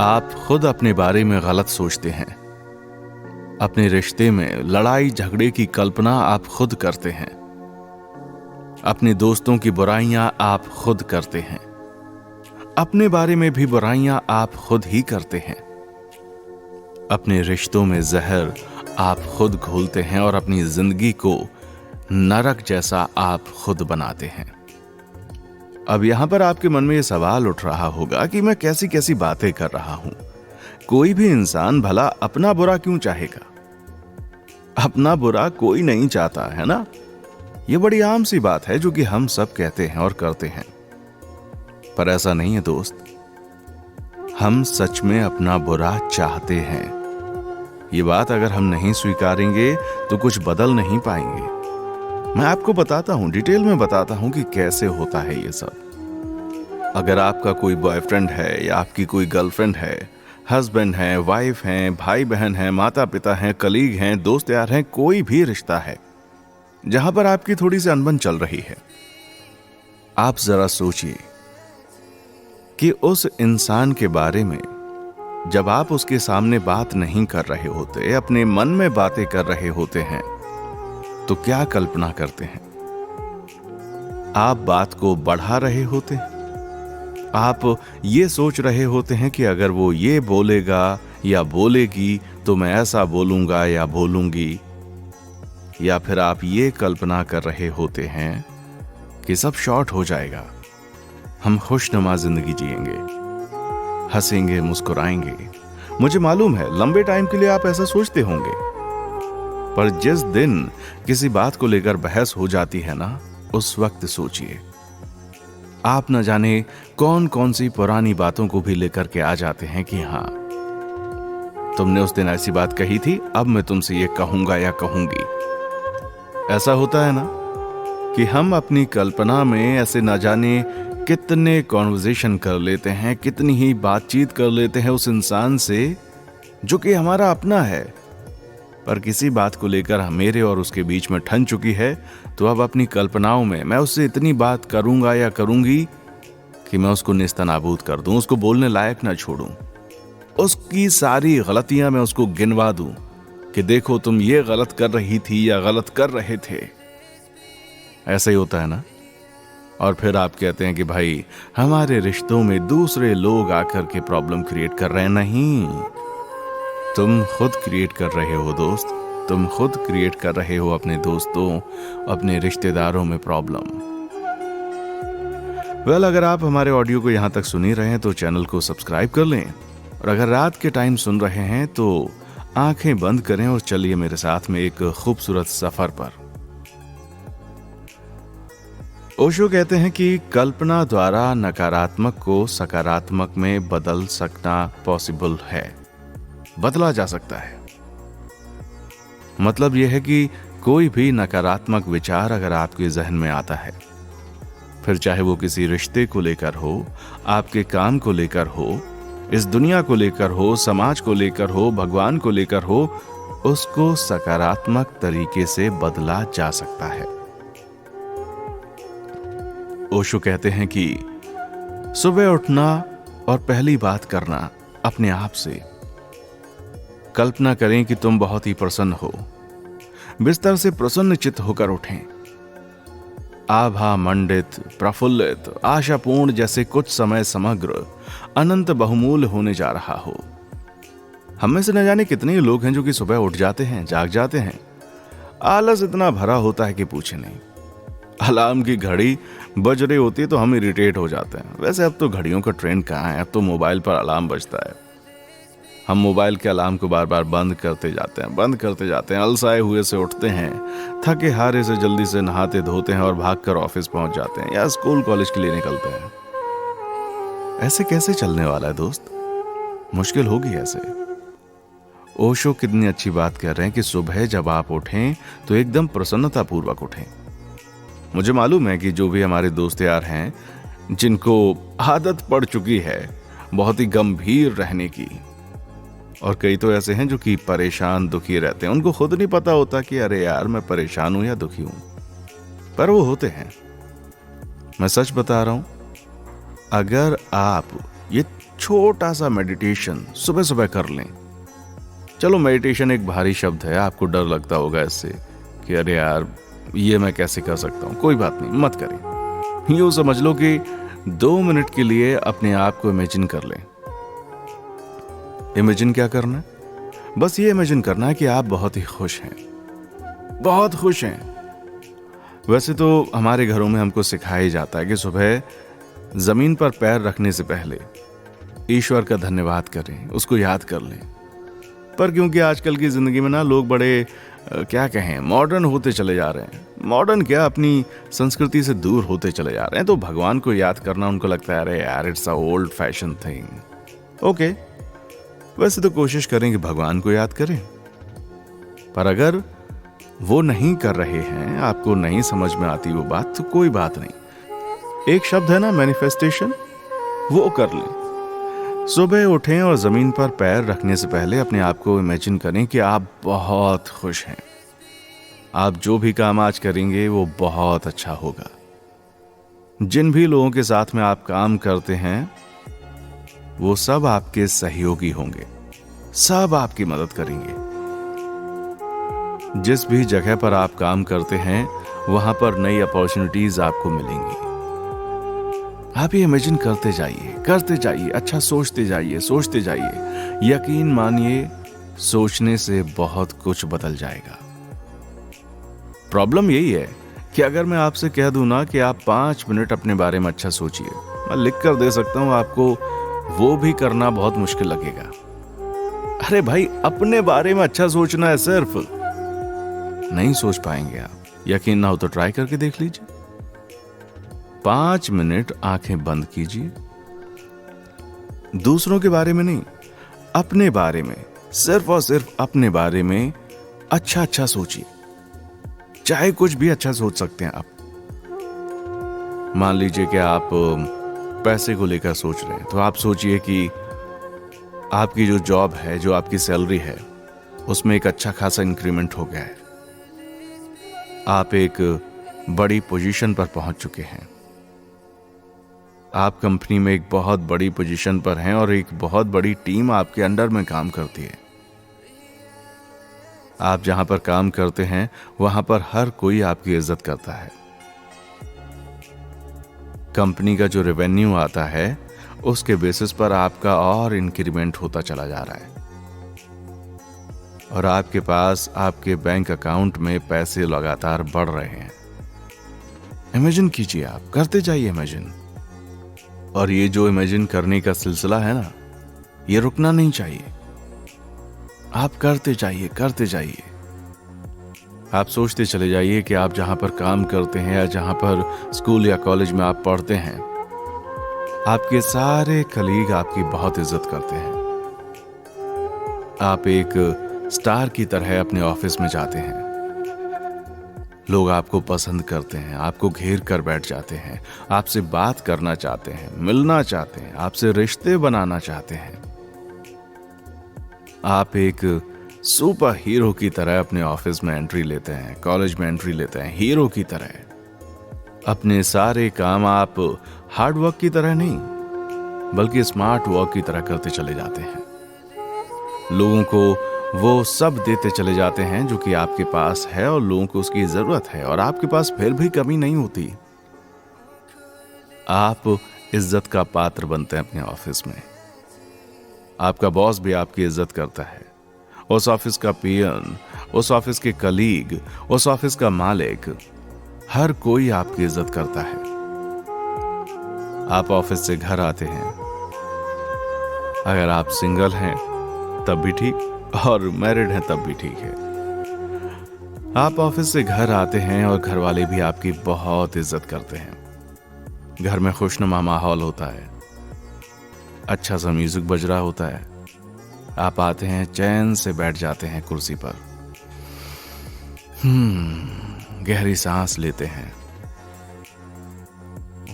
आप खुद अपने बारे में गलत सोचते हैं। अपने रिश्ते में लड़ाई झगड़े की कल्पना आप खुद करते हैं। अपने दोस्तों की बुराइयां आप खुद करते हैं। अपने बारे में भी बुराइयां आप खुद ही करते हैं। अपने रिश्तों में जहर आप खुद घोलते हैं और अपनी जिंदगी को नरक जैसा आप खुद बनाते हैं। अब यहां पर आपके मन में यह सवाल उठ रहा होगा कि मैं कैसी कैसी बातें कर रहा हूं। कोई भी इंसान भला अपना बुरा क्यों चाहेगा? अपना बुरा कोई नहीं चाहता, है ना? यह बड़ी आम सी बात है जो कि हम सब कहते हैं और करते हैं, पर ऐसा नहीं है दोस्त। हम सच में अपना बुरा चाहते हैं। ये बात अगर हम नहीं स्वीकारेंगे तो कुछ बदल नहीं पाएंगे। मैं आपको बताता हूं, डिटेल में बताता हूं कि कैसे होता है ये सब। अगर आपका कोई बॉयफ्रेंड है या आपकी कोई गर्लफ्रेंड है, हस्बैंड है, वाइफ है, भाई बहन है, माता पिता हैं, कलीग हैं, दोस्त यार हैं, कोई भी रिश्ता है जहां पर आपकी थोड़ी सी अनबन चल रही है, आप जरा सोचिए कि उस इंसान के बारे में जब आप उसके सामने बात नहीं कर रहे होते, अपने मन में बातें कर रहे होते हैं, तो क्या कल्पना करते हैं? आप बात को बढ़ा रहे होते हैं। आप ये सोच रहे होते हैं कि अगर वो ये बोलेगा या बोलेगी तो मैं ऐसा बोलूंगा या बोलूंगी। या फिर आप ये कल्पना कर रहे होते हैं कि सब शॉर्ट हो जाएगा, हम खुशनुमा जिंदगी जिएंगे, हंसेंगे, मुस्कुराएंगे। मुझे मालूम है लंबे टाइम के लिए आप ऐसा सोचते होंगे, पर जिस दिन किसी बात को लेकर बहस हो जाती है ना, उस वक्त सोचिए, आप न जाने कौन कौन सी पुरानी बातों को भी लेकर के आ जाते हैं कि हाँ, तुमने उस दिन ऐसी बात कही थी, अब मैं तुमसे ये कहूंगा या कहूंगी। ऐसा होता है ना कि हम अपनी कल्पना में ऐसे न जाने कितने कॉन्वर्सेशन कर लेते हैं, कितनी ही बातचीत कर लेते हैं उस इंसान से जो कि हमारा अपना है, पर किसी बात को लेकर मेरे और उसके बीच में ठन चुकी है, तो अब अपनी कल्पनाओं में मैं उससे इतनी बात करूंगा या करूंगी कि मैं उसको नेस्तनाबूद कर दूं, उसको बोलने लायक ना छोड़ूं, उसकी सारी गलतियां मैं उसको गिनवा दूं कि देखो तुम ये गलत कर रही थी या गलत कर रहे थे। ऐसा ही होता है ना? और फिर आप कहते हैं कि भाई हमारे रिश्तों में दूसरे लोग आकर के प्रॉब्लम क्रिएट कर रहे हैं। नहीं, तुम खुद क्रिएट कर रहे हो दोस्त। तुम खुद क्रिएट कर रहे हो अपने दोस्तों, अपने रिश्तेदारों में प्रॉब्लम। वेल, अगर आप हमारे ऑडियो को यहां तक सुन ही रहे हैं तो चैनल को सब्सक्राइब कर लें, और अगर रात के टाइम सुन रहे हैं तो आंखें बंद करें और चलिए मेरे साथ में एक खूबसूरत सफर पर। ओशो कहते हैं कि कल्पना द्वारा नकारात्मक को सकारात्मक में बदल सकना पॉसिबल है, बदला जा सकता है। मतलब यह है कि कोई भी नकारात्मक विचार अगर आपके जहन में आता है, फिर चाहे वो किसी रिश्ते को लेकर हो, आपके काम को लेकर हो, इस दुनिया को लेकर हो, समाज को लेकर हो, भगवान को लेकर हो, उसको सकारात्मक तरीके से बदला जा सकता है। ओशो कहते हैं कि सुबह उठना और पहली बात करना अपने आप से। कल्पना करें कि तुम बहुत ही प्रसन्न हो, बिस्तर से प्रसन्नचित्त होकर उठें, आभा मंडित, प्रफुल्लित, आशापूर्ण जैसे कुछ समय समग्र अनंत बहुमूल्य होने जा रहा हो। हम में से न जाने कितने लोग हैं जो कि सुबह उठ जाते हैं, जाग जाते हैं, आलस इतना भरा होता है कि पूछे नहीं। अलार्म की घड़ी बज रही होती है तो हम इरिटेट हो जाते हैं। वैसे अब तो घड़ियों का ट्रेंड कहाँ है, अब तो मोबाइल पर अलार्म बजता है। हम मोबाइल के अलार्म को बार बार बंद करते जाते हैं, अलसाए हुए से उठते हैं, थके हारे से जल्दी से नहाते धोते हैं और भागकर ऑफिस पहुंच जाते हैं या स्कूल कॉलेज के लिए निकलते हैं। ऐसे कैसे चलने वाला है दोस्त? मुश्किल होगी ऐसे। ओशो कितनी अच्छी बात कह रहे हैं कि सुबह जब आप उठें तो एकदम प्रसन्नता पूर्वक उठें। मुझे मालूम है कि जो भी हमारे दोस्त यार हैं जिनको आदत पड़ चुकी है बहुत ही गंभीर रहने की, और कई तो ऐसे हैं जो कि परेशान दुखी रहते हैं, उनको खुद नहीं पता होता कि अरे यार मैं परेशान हूं या दुखी हूं, पर वो होते हैं। मैं सच बता रहा हूं, अगर आप ये छोटा सा मेडिटेशन सुबह सुबह कर लें। चलो मेडिटेशन एक भारी शब्द है, आपको डर लगता होगा इससे कि अरे यार ये मैं कैसे कर सकता हूं। कोई बात नहीं, मत करें। यूं समझ लो कि 2 मिनट के लिए अपने आप को इमेजिन कर लें। इमेजिन क्या करना है? बस ये इमेजिन करना है कि आप बहुत ही खुश हैं, बहुत खुश हैं। वैसे तो हमारे घरों में हमको सिखाया जाता है कि सुबह जमीन पर पैर रखने से पहले ईश्वर का धन्यवाद करें, उसको याद कर लें। पर क्योंकि आजकल की जिंदगी में ना लोग बड़े क्या कहें, मॉडर्न होते चले जा रहे हैं। मॉडर्न क्या, अपनी संस्कृति से दूर होते चले जा रहे हैं। तो भगवान को याद करना उनको लगता है अरे यार it's a old fashion thing. Okay, वैसे तो कोशिश करें कि भगवान को याद करें, पर अगर वो नहीं कर रहे हैं, आपको नहीं समझ में आती वो बात, तो कोई बात नहीं। एक शब्द है ना मैनिफेस्टेशन, वो कर लें। सुबह उठें और जमीन पर पैर रखने से पहले अपने आप को इमेजिन करें कि आप बहुत खुश हैं। आप जो भी काम आज करेंगे वो बहुत अच्छा होगा। जिन भी लोगों के साथ में आप काम करते हैं वो सब आपके सहयोगी होंगे, सब आपकी मदद करेंगे। जिस भी जगह पर आप काम करते हैं वहां पर नई अपॉर्चुनिटीज आपको मिलेंगी। आप ये इमेजिन करते जाइए, अच्छा सोचते जाइए। यकीन मानिए सोचने से बहुत कुछ बदल जाएगा। प्रॉब्लम यही है कि अगर मैं आपसे कह दूं ना कि आप 5 मिनट अपने बारे में अच्छा सोचिए, मैं लिख कर दे सकता हूं, आपको वो भी करना बहुत मुश्किल लगेगा। अरे भाई, अपने बारे में अच्छा सोचना है, सिर्फ नहीं सोच पाएंगे आप। यकीन ना हो तो ट्राई करके देख लीजिए। 5 मिनट आंखें बंद कीजिए, दूसरों के बारे में नहीं, अपने बारे में, सिर्फ और सिर्फ अपने बारे में अच्छा अच्छा सोचिए। चाहे कुछ भी अच्छा सोच सकते हैं आप। मान लीजिए कि आप पैसे को लेकर सोच रहे हैं, तो आप सोचिए कि आपकी जो जॉब है, जो आपकी सैलरी है, उसमें एक अच्छा खासा इंक्रीमेंट हो गया है। आप एक बड़ी पोजीशन पर पहुंच चुके हैं। आप कंपनी में एक बहुत बड़ी पोजीशन पर हैं और एक बहुत बड़ी टीम आपके अंडर में काम करती है। आप जहां पर काम करते हैं वहां पर हर कोई आपकी इज्जत करता है। कंपनी का जो रेवेन्यू आता है उसके बेसिस पर आपका और इंक्रीमेंट होता चला जा रहा है और आपके पास आपके बैंक अकाउंट में पैसे लगातार बढ़ रहे हैं। इमेजिन कीजिए, आप करते जाइए इमेजिन। और ये जो इमेजिन करने का सिलसिला है ना, ये रुकना नहीं चाहिए। आप करते जाइए। आप सोचते चले जाइए कि आप जहां पर काम करते हैं या जहां पर स्कूल या कॉलेज में आप पढ़ते हैं, आपके सारे कलीग आपकी बहुत इज्जत करते हैं। आप एक स्टार की तरह अपने ऑफिस में जाते हैं। लोग आपको पसंद करते हैं, आपको घेर कर बैठ जाते हैं, आपसे बात करना चाहते हैं, मिलना चाहते हैं, आपसे रिश्ते बनाना चाहते हैं। आप एक सुपर हीरो की तरह अपने ऑफिस में एंट्री लेते हैं, कॉलेज में एंट्री लेते हैं, हीरो की तरह। अपने सारे काम आप हार्ड वर्क की तरह नहीं, बल्कि स्मार्ट वर्क की तरह करते चले जाते हैं। लोगों को वो सब देते चले जाते हैं जो कि आपके पास है और लोगों को उसकी जरूरत है, और आपके पास फिर भी कमी नहीं होती। आप इज्जत का पात्र बनते हैं अपने ऑफिस में। आपका बॉस भी आपकी इज्जत करता है, उस ऑफिस का पीएन, उस ऑफिस के कलीग, उस ऑफिस का मालिक, हर कोई आपकी इज्जत करता है। आप ऑफिस से घर आते हैं, अगर आप सिंगल हैं तब भी ठीक, और मैरिड हैं तब भी ठीक है। आप ऑफिस से घर आते हैं और घर वाले भी आपकी बहुत इज्जत करते हैं। घर में खुशनुमा माहौल होता है, अच्छा सा म्यूजिक बज रहा होता है। आप आते हैं, चैन से बैठ जाते हैं कुर्सी पर, गहरी सांस लेते हैं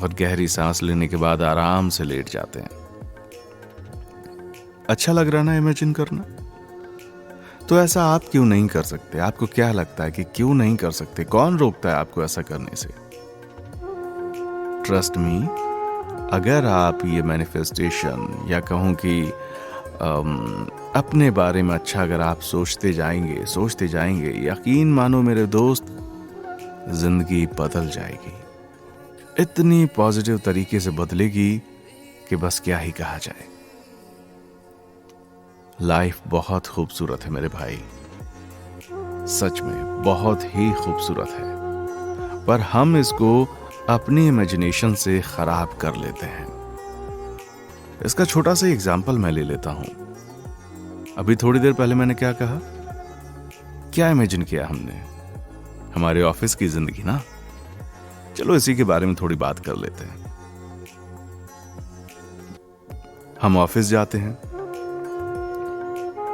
और गहरी सांस लेने के बाद आराम से लेट जाते हैं। अच्छा लग रहा ना इमेजिन करना? तो ऐसा आप क्यों नहीं कर सकते? आपको क्या लगता है कि क्यों नहीं कर सकते? कौन रोकता है आपको ऐसा करने से? ट्रस्ट मी, अगर आप ये मैनिफेस्टेशन या कहूँ कि अपने बारे में अच्छा अगर आप सोचते जाएंगे, यकीन मानो मेरे दोस्त, जिंदगी बदल जाएगी। इतनी पॉजिटिव तरीके से बदलेगी कि बस क्या ही कहा जाए। लाइफ बहुत खूबसूरत है मेरे भाई, सच में बहुत ही खूबसूरत है, पर हम इसको अपनी इमेजिनेशन से खराब कर लेते हैं। इसका छोटा सा एग्जाम्पल मैं ले लेता हूं। अभी थोड़ी देर पहले मैंने क्या कहा, क्या इमेजिन किया हमने? हमारे ऑफिस की जिंदगी ना। चलो इसी के बारे में थोड़ी बात कर लेते हैं। हम ऑफिस जाते हैं,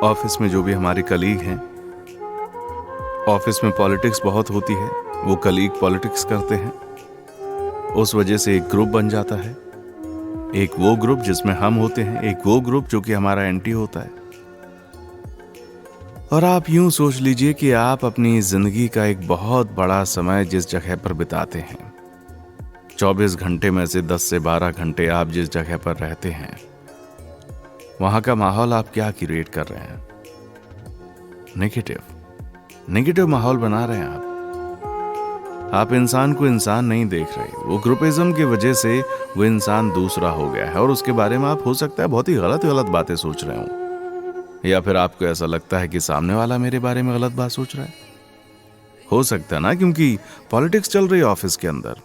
ऑफिस में जो भी हमारे कलीग हैं, ऑफिस में पॉलिटिक्स बहुत होती है, वो कलीग पॉलिटिक्स करते हैं, उस वजह से एक ग्रुप बन जाता है। एक वो ग्रुप जिसमें हम होते हैं, एक वो ग्रुप जो कि हमारा एंटी होता है। और आप यूं सोच लीजिए कि आप अपनी जिंदगी का एक बहुत बड़ा समय जिस जगह पर बिताते हैं, 24 घंटे में से 10 से 12 घंटे आप जिस जगह पर रहते हैं, वहां का माहौल आप क्या क्रिएट कर रहे हैं? नेगेटिव माहौल बना रहे हैं आप इंसान को इंसान नहीं देख रहे। वो ग्रुपिज्म की वजह से वो इंसान दूसरा हो गया है और उसके बारे में आप हो सकता है बहुत ही गलत बातें सोच रहे हो, या फिर आपको ऐसा लगता है कि सामने वाला मेरे बारे में गलत बात सोच रहा है। हो सकता है ना, क्योंकि पॉलिटिक्स चल रही है ऑफिस के अंदर।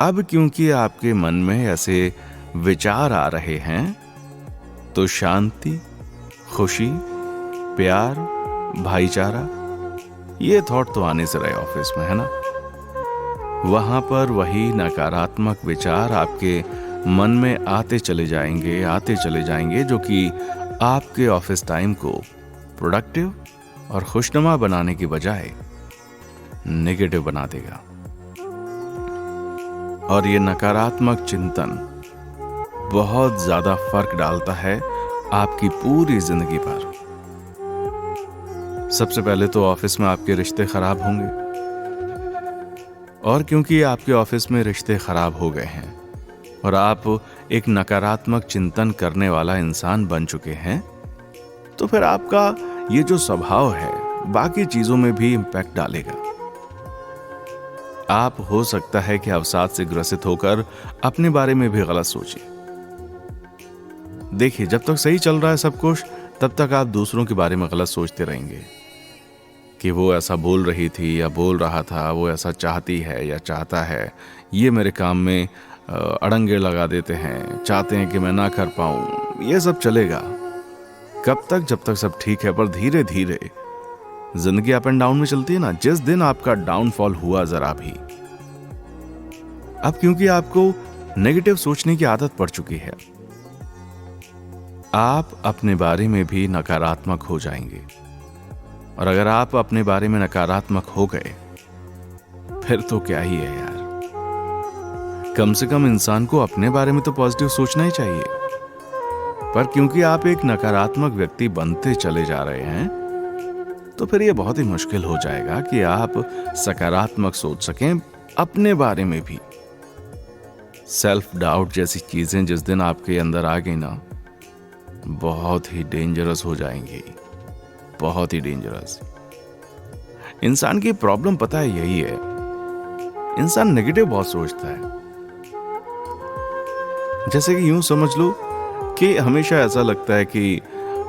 अब क्योंकि आपके मन में ऐसे विचार आ रहे हैं, तो शांति, खुशी, प्यार, भाईचारा, ये थॉट तो आने से रहे ऑफिस में, है ना? वहां पर वही नकारात्मक विचार आपके मन में आते चले जाएंगे, जो कि आपके ऑफिस टाइम को प्रोडक्टिव और खुशनुमा बनाने की बजाय नेगेटिव बना देगा। और ये नकारात्मक चिंतन बहुत ज्यादा फर्क डालता है आपकी पूरी जिंदगी पर। सबसे पहले तो ऑफिस में आपके रिश्ते खराब होंगे, और क्योंकि आपके ऑफिस में रिश्ते खराब हो गए हैं और आप एक नकारात्मक चिंतन करने वाला इंसान बन चुके हैं, तो फिर आपका ये जो स्वभाव है बाकी चीजों में भी इंपैक्ट डालेगा। आप हो सकता है कि अवसाद से ग्रसित होकर अपने बारे में भी गलत सोचिए। देखिए, जब तक सही चल रहा है सब कुछ, तब तक आप दूसरों के बारे में गलत सोचते रहेंगे कि वो ऐसा बोल रही थी या बोल रहा था, वो ऐसा चाहती है या चाहता है, ये मेरे काम में अड़ंगे लगा देते हैं, चाहते हैं कि मैं ना कर पाऊं। ये सब चलेगा कब तक? जब तक सब ठीक है। पर धीरे धीरे जिंदगी अप एंड डाउन में चलती है ना। जिस दिन आपका डाउनफॉल हुआ जरा भी, अब क्योंकि आपको नेगेटिव सोचने की आदत पड़ चुकी है, आप अपने बारे में भी नकारात्मक हो जाएंगे। और अगर आप अपने बारे में नकारात्मक हो गए, फिर तो क्या ही है यार। कम से कम इंसान को अपने बारे में तो पॉजिटिव सोचना ही चाहिए। पर क्योंकि आप एक नकारात्मक व्यक्ति बनते चले जा रहे हैं, तो फिर यह बहुत ही मुश्किल हो जाएगा कि आप सकारात्मक सोच सकें अपने बारे में भी। सेल्फ डाउट जैसी चीजें जिस दिन आपके अंदर आ गई ना, बहुत ही डेंजरस हो जाएंगी, बहुत ही डेंजरस। इंसान की प्रॉब्लम पता है यही है, इंसान नेगेटिव बहुत सोचता है। जैसे कि यूं समझ लो कि हमेशा ऐसा लगता है कि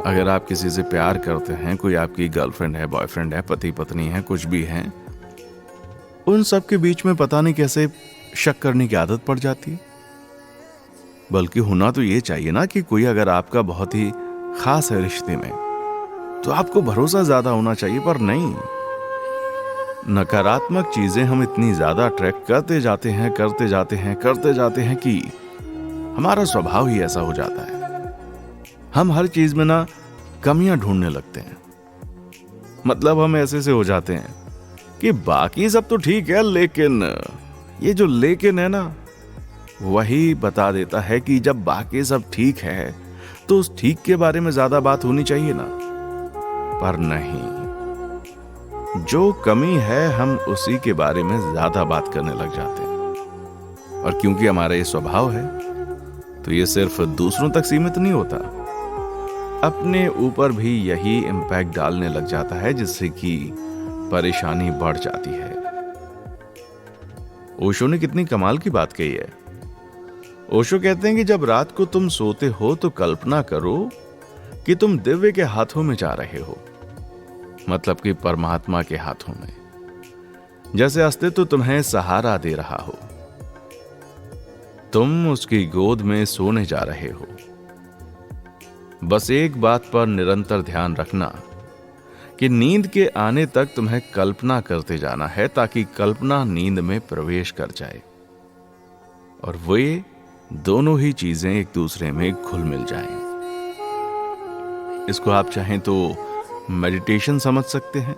अगर आप किसी से प्यार करते हैं, कोई आपकी गर्लफ्रेंड है, बॉयफ्रेंड है, पति पत्नी है, कुछ भी है, उन सब के बीच में पता नहीं कैसे शक करने की आदत पड़ जाती है। बल्कि होना तो ये चाहिए ना कि कोई अगर आपका बहुत ही खास है रिश्ते में, तो आपको भरोसा ज्यादा होना चाहिए। पर नहीं, नकारात्मक चीजें हम इतनी ज्यादा अट्रैक्ट करते जाते हैं कि हमारा स्वभाव ही ऐसा हो जाता है। हम हर चीज में ना कमियां ढूंढने लगते हैं। मतलब हम ऐसे से हो जाते हैं कि बाकी सब तो ठीक है, लेकिन ये जो लेकिन है ना, वही बता देता है कि जब बाकी सब ठीक है तो उस ठीक के बारे में ज्यादा बात होनी चाहिए ना। पर नहीं, जो कमी है हम उसी के बारे में ज्यादा बात करने लग जाते हैं। और क्योंकि हमारा ये स्वभाव है तो ये सिर्फ दूसरों तक सीमित नहीं होता, अपने ऊपर भी यही इम्पैक्ट डालने लग जाता है, जिससे कि परेशानी बढ़ जाती है। ओशो ने कितनी कमाल की बात कही है। ओशो कहते हैं कि जब रात को तुम सोते हो तो कल्पना करो कि तुम दिव्य के हाथों में जा रहे हो, मतलब कि परमात्मा के हाथों में, जैसे अस्तित्व तुम्हें सहारा दे रहा हो। तुम उसकी गोद में सोने जा रहे हो। बस एक बात पर निरंतर ध्यान रखना कि नींद के आने तक तुम्हें कल्पना करते जाना है, ताकि कल्पना नींद में प्रवेश कर जाए और वे दोनों ही चीजें एक दूसरे में घुल मिल जाएं। इसको आप चाहें तो मेडिटेशन समझ सकते हैं,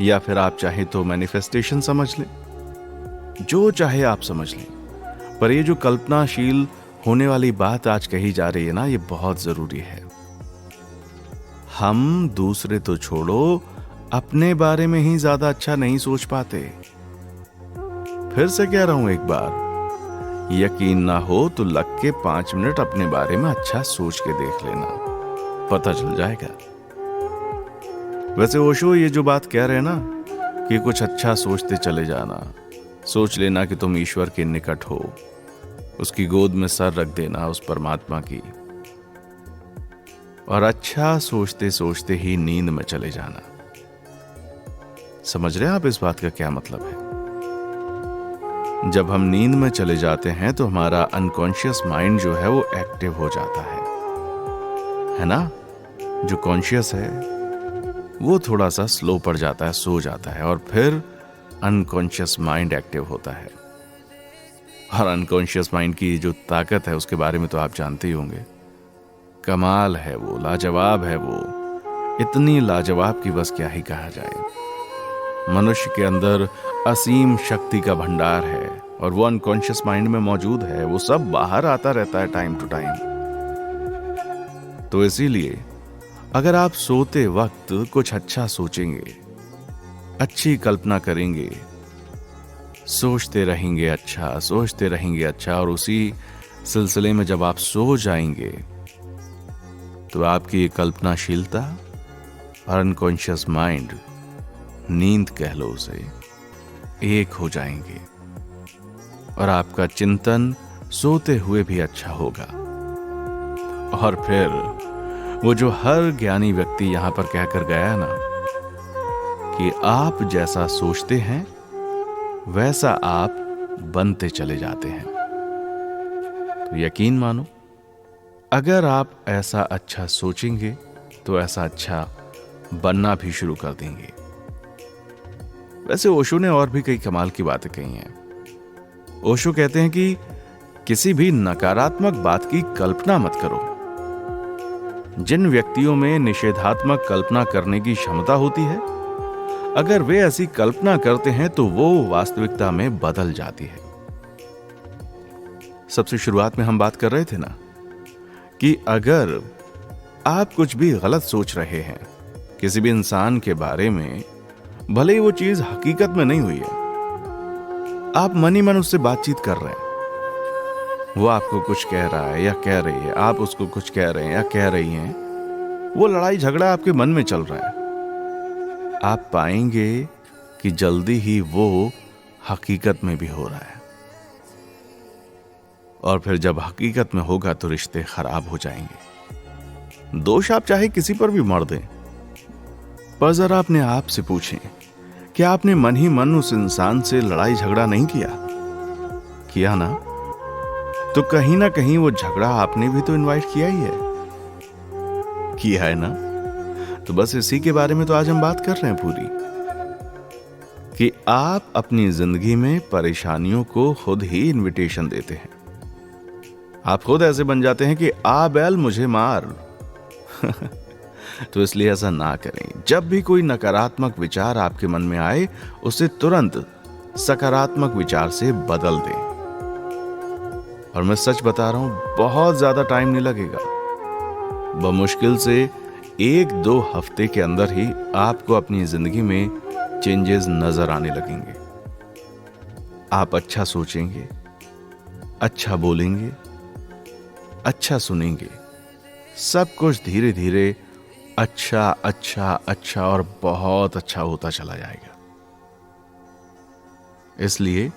या फिर आप चाहें तो मैनिफेस्टेशन समझ लें, जो चाहे आप समझ लें। पर ये जो कल्पनाशील होने वाली बात आज कही जा रही है ना, ये बहुत जरूरी है। हम दूसरे तो छोड़ो, अपने बारे में ही ज्यादा अच्छा नहीं सोच पाते। फिर से कह रहा हूं एक बार, यकीन ना हो तो लग के 5 मिनट अपने बारे में अच्छा सोच के देख लेना, पता चल जाएगा। वैसे ओशो ये जो बात कह रहे हैं ना कि कुछ अच्छा सोचते चले जाना, सोच लेना कि तुम ईश्वर के निकट हो, उसकी गोद में सर रख देना उस परमात्मा की, और अच्छा सोचते सोचते ही नींद में चले जाना। समझ रहे हैं आप इस बात का क्या मतलब है? जब हम नींद में चले जाते हैं तो हमारा अनकॉन्शियस माइंड जो है वो एक्टिव हो जाता है ना? जो कॉन्शियस है वो थोड़ा सा स्लो पड़ जाता है, सो जाता है, और फिर अनकॉन्शियस माइंड एक्टिव होता है। और अनकॉन्शियस माइंड की जो ताकत है उसके बारे में तो आप जानते ही होंगे। कमाल है वो, लाजवाब है वो, इतनी लाजवाब कि बस क्या ही कहा जाए। मनुष्य के अंदर असीम शक्ति का भंडार है और वो अनकॉन्शियस माइंड में मौजूद है। वो सब बाहर आता रहता है टाइम टू टाइम। तो इसीलिए अगर आप सोते वक्त कुछ अच्छा सोचेंगे, अच्छी कल्पना करेंगे, सोचते रहेंगे अच्छा, सोचते रहेंगे अच्छा, और उसी सिलसिले में जब आप सो जाएंगे तो आपकी ये कल्पनाशीलता और अनकॉन्शियस माइंड, नींद कह लो उसे, एक हो जाएंगे और आपका चिंतन सोते हुए भी अच्छा होगा। और फिर वो जो हर ज्ञानी व्यक्ति यहां पर कहकर गया ना कि आप जैसा सोचते हैं वैसा आप बनते चले जाते हैं, तो यकीन मानो अगर आप ऐसा अच्छा सोचेंगे तो ऐसा अच्छा बनना भी शुरू कर देंगे। वैसे ओशो ने और भी कई कमाल की बातें कही हैं। ओशो कहते हैं कि किसी भी नकारात्मक बात की कल्पना मत करो। जिन व्यक्तियों में निषेधात्मक कल्पना करने की क्षमता होती है, अगर वे ऐसी कल्पना करते हैं तो वो वास्तविकता में बदल जाती है। सबसे शुरुआत में हम बात कर रहे थे ना कि अगर आप कुछ भी गलत सोच रहे हैं किसी भी इंसान के बारे में, भले ही वो चीज हकीकत में नहीं हुई है, आप मन ही मन उससे बातचीत कर रहे हैं, वो आपको कुछ कह रहा है या कह रही है, आप उसको कुछ कह रहे हैं या कह रही हैं, वो लड़ाई झगड़ा आपके मन में चल रहा है, आप पाएंगे कि जल्दी ही वो हकीकत में भी हो रहा है। और फिर जब हकीकत में होगा तो रिश्ते खराब हो जाएंगे। दोष आप चाहे किसी पर भी मर दें, पर जरा अपने आप से पूछें कि आपने मन ही मन उस इंसान से लड़ाई झगड़ा नहीं किया ना? तो कहीं ना कहीं वो झगड़ा आपने भी तो इनवाइट किया है ना? तो बस इसी के बारे में तो आज हम बात कर रहे हैं पूरी, कि आप अपनी जिंदगी में परेशानियों को खुद ही इनविटेशन देते हैं। आप खुद ऐसे बन जाते हैं कि आ बैल मुझे मार। तो इसलिए ऐसा ना करें। जब भी कोई नकारात्मक विचार आपके मन में आए, उसे तुरंत सकारात्मक विचार से बदल दें। और मैं सच बता रहा हूं, बहुत ज्यादा टाइम नहीं लगेगा। बमुश्किल से 1-2 हफ्ते के अंदर ही आपको अपनी जिंदगी में चेंजेस नजर आने लगेंगे। आप अच्छा सोचेंगे, अच्छा बोलेंगे, अच्छा सुनेंगे, सब कुछ धीरे धीरे अच्छा अच्छा अच्छा और बहुत अच्छा होता चला जाएगा। इसलिए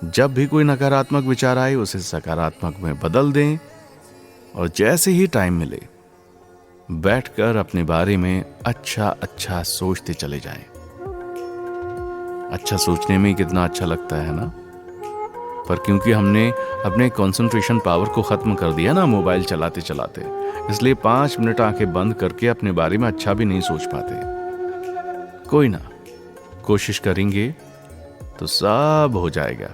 जब भी कोई नकारात्मक विचार आए उसे सकारात्मक में बदल दें और जैसे ही टाइम मिले बैठकर अपने बारे में अच्छा अच्छा सोचते चले जाएं। अच्छा सोचने में कितना अच्छा लगता है ना, पर क्योंकि हमने अपने कंसंट्रेशन पावर को खत्म कर दिया ना मोबाइल चलाते चलाते, इसलिए 5 मिनट आंखें बंद करके अपने बारे में अच्छा भी नहीं सोच पाते। कोई ना, कोशिश करेंगे तो सब हो जाएगा।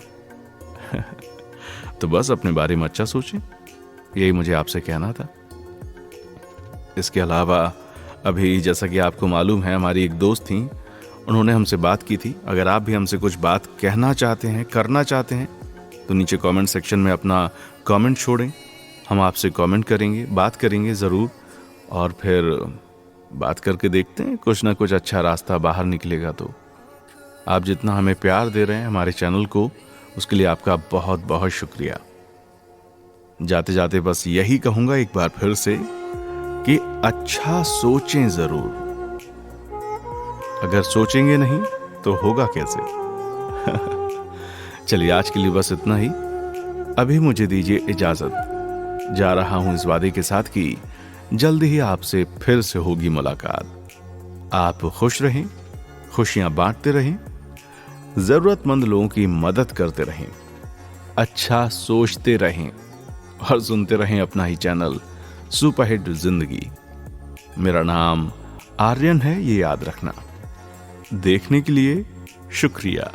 तो बस अपने बारे में अच्छा सोचें, यही मुझे आपसे कहना था। इसके अलावा अभी जैसा कि आपको मालूम है, हमारी एक दोस्त थी, उन्होंने हमसे बात की थी। अगर आप भी हमसे कुछ बात कहना चाहते हैं, करना चाहते हैं, तो नीचे कमेंट सेक्शन में अपना कमेंट छोड़ें। हम आपसे कमेंट करेंगे, बात करेंगे ज़रूर, और फिर बात करके देखते हैं, कुछ ना कुछ अच्छा रास्ता बाहर निकलेगा। तो आप जितना हमें प्यार दे रहे हैं हमारे चैनल को, उसके लिए आपका बहुत बहुत शुक्रिया। जाते जाते बस यही कहूँगा एक बार फिर से कि अच्छा सोचें ज़रूर। अगर सोचेंगे नहीं तो होगा कैसे। चलिए आज के लिए बस इतना ही। अभी मुझे दीजिए इजाजत। जा रहा हूं इस वादे के साथ कि जल्दी ही आपसे फिर से होगी मुलाकात। आप खुश रहें, खुशियां बांटते रहें, जरूरतमंद लोगों की मदद करते रहें, अच्छा सोचते रहें और सुनते रहें अपना ही चैनल सुपरहिट जिंदगी। मेरा नाम आर्यन है, ये याद रखना। देखने के लिए शुक्रिया।